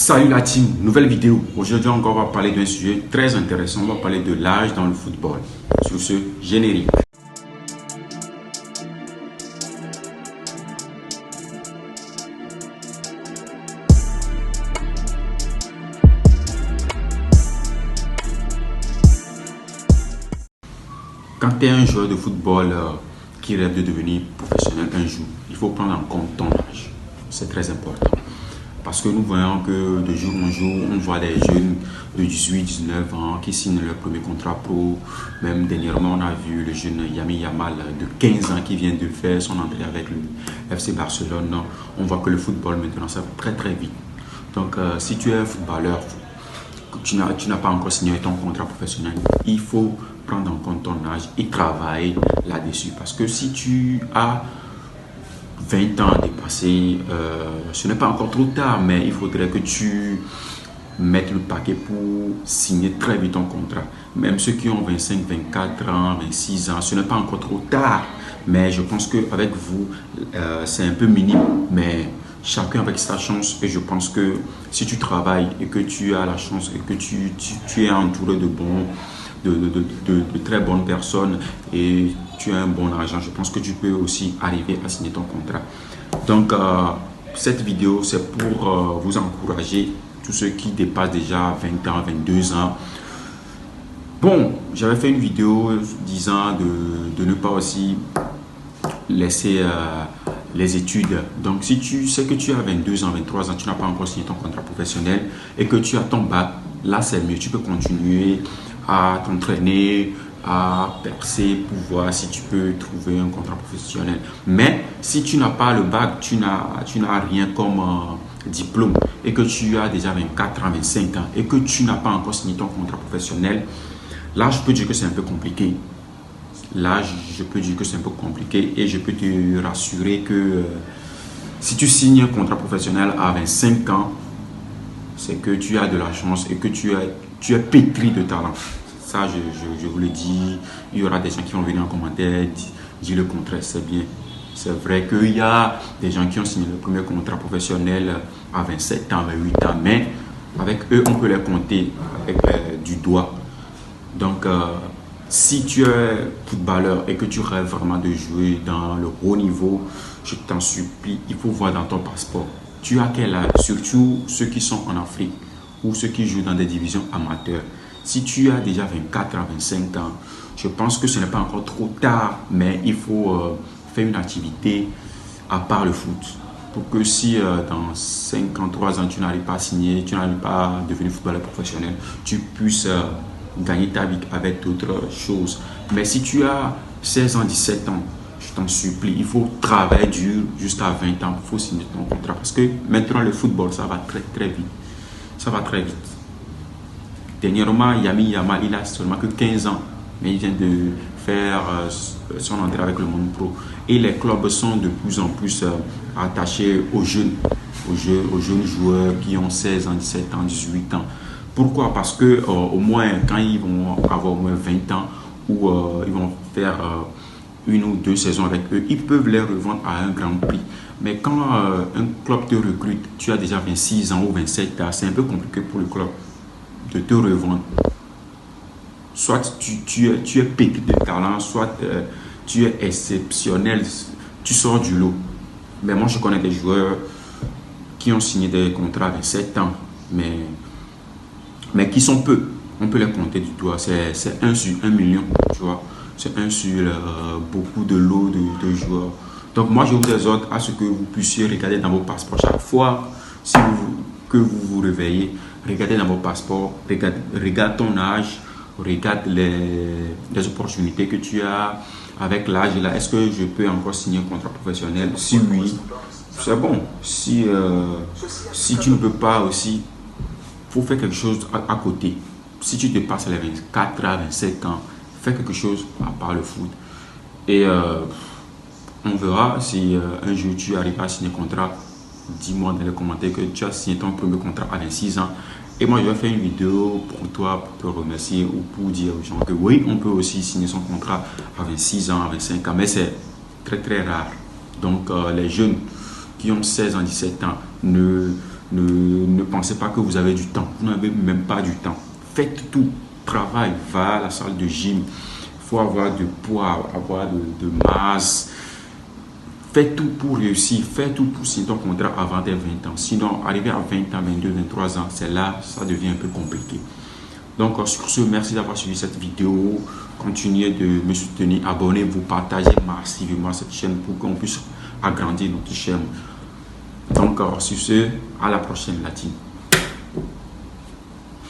Salut la team, nouvelle vidéo. Aujourd'hui encore on va parler d'un sujet très intéressant. On va parler de l'âge dans le football. Sur ce, générique. Quand tu es un joueur de football qui rêve de devenir professionnel un jour, il faut prendre en compte ton âge. C'est très important. Parce que nous voyons que de jour en jour, on voit des jeunes de 18-19 ans qui signent leur premier contrat pro. Même dernièrement, on a vu le jeune Lamine Yamal de 15 ans qui vient de faire son entrée avec le FC Barcelone. On voit que le football maintenant, ça va très très vite. Donc, si tu es un footballeur, tu n'as pas encore signé ton contrat professionnel, il faut prendre en compte ton âge et travailler là-dessus. Parce que si tu as 20 ans dépassés, ce n'est pas encore trop tard, mais il faudrait que tu mettes le paquet pour signer très vite ton contrat. Même ceux qui ont 25, 24 ans, 26 ans, ce n'est pas encore trop tard. Mais je pense qu'avec vous, c'est un peu minime, mais chacun avec sa chance. Et je pense que si tu travailles et que tu as la chance et que tu es entouré de très bonnes personnes et tu as un bon argent, je pense que tu peux aussi arriver à signer ton contrat. Donc, cette vidéo, c'est pour vous encourager, tous ceux qui dépassent déjà 20 ans, 22 ans. Bon, j'avais fait une vidéo disant de ne pas aussi laisser les études. Donc, si tu sais que tu as 22 ans, 23 ans, tu n'as pas encore signé ton contrat professionnel et que tu as ton bac, là, c'est mieux. Tu peux continuer à t'entraîner, à percer pour voir si tu peux trouver un contrat professionnel. Mais si tu n'as pas le bac, tu n'as rien comme diplôme et que tu as déjà 24 ans, 25 ans et que tu n'as pas encore signé ton contrat professionnel, là, je peux dire que c'est un peu compliqué. Là, je peux dire que c'est un peu compliqué et je peux te rassurer que si tu signes un contrat professionnel à 25 ans, c'est que tu as de la chance et que tu es pétri de talent. Ça, je vous le dis, il y aura des gens qui vont venir en commentaire dire le contraire, c'est bien. C'est vrai qu'il y a des gens qui ont signé le premier contrat professionnel à 27 ans, 28 ans, mais avec eux, on peut les compter avec du doigt. Donc, si tu es footballeur et que tu rêves vraiment de jouer dans le haut niveau, je t'en supplie, il faut voir dans ton passeport. Tu as quel âge? Surtout ceux qui sont en Afrique ou ceux qui jouent dans des divisions amateurs. Si tu as déjà 24 à 25 ans, je pense que ce n'est pas encore trop tard, mais il faut faire une activité à part le foot. Pour que si dans 53 ans, tu n'arrives pas à signer, tu n'arrives pas à devenir footballeur professionnel, tu puisses gagner ta vie avec d'autres choses. Mais si tu as 16 ans, 17 ans, je t'en supplie, il faut travailler dur jusqu'à 20 ans, il faut signer ton contrat. Parce que maintenant, le football, ça va très très vite. Ça va très vite. Dernièrement, Lamine Yamal, il a seulement que 15 ans, mais il vient de faire son entrée avec le monde pro. Et les clubs sont de plus en plus attachés aux jeunes joueurs qui ont 16 ans, 17 ans, 18 ans. Pourquoi? Parce que au moins, quand ils vont avoir au moins 20 ans ou ils vont faire une ou deux saisons avec eux, ils peuvent les revendre à un grand prix. Mais quand un club te recrute, tu as déjà 26 ans ou 27 ans, c'est un peu compliqué pour le club de te revendre. Soit tu es pétri de talent, soit tu es exceptionnel, tu sors du lot. Mais moi, je connais des joueurs qui ont signé des contrats à 27 ans, mais qui sont peu. On peut les compter du doigt. C'est 1 sur 1 million, tu vois. C'est 1 sur beaucoup de lots de joueurs. Donc moi, je vous exhorte à ce que vous puissiez regarder dans vos passeports chaque fois que vous vous réveillez. Regardez dans vos passeports, regarde ton âge, regarde les opportunités que tu as avec l'âge. Là, est-ce que je peux encore signer un contrat professionnel? Si oui, c'est bon. Si tu ne peux pas aussi, il faut faire quelque chose à côté. Si tu dépasses les 24 à 25 ans, fais quelque chose à part le foot. Et on verra si un jour tu arrives à signer un contrat. Dis-moi dans les commentaires que tu as signé ton premier contrat à 26 ans. Et moi, je vais faire une vidéo pour toi, pour te remercier ou pour dire aux gens que oui, on peut aussi signer son contrat à 26 ans, à 25 ans. Mais c'est très, très rare. Donc, les jeunes qui ont 16 ans, 17 ans, ne Ne pensez pas que vous avez du temps. Vous n'avez même pas du temps. Faites tout. Travail, va à la salle de gym. Il faut avoir de poids, avoir de masse. Fais tout pour réussir. Fais tout pour signer ton contrat avant tes 20 ans. Sinon, arriver à 20 ans, 22, 23 ans, c'est là, ça devient un peu compliqué. Donc, sur ce, merci d'avoir suivi cette vidéo. Continuez de me soutenir. Abonnez-vous, partagez massivement cette chaîne pour qu'on puisse agrandir notre chaîne. Donc, sur ce, à la prochaine, la team.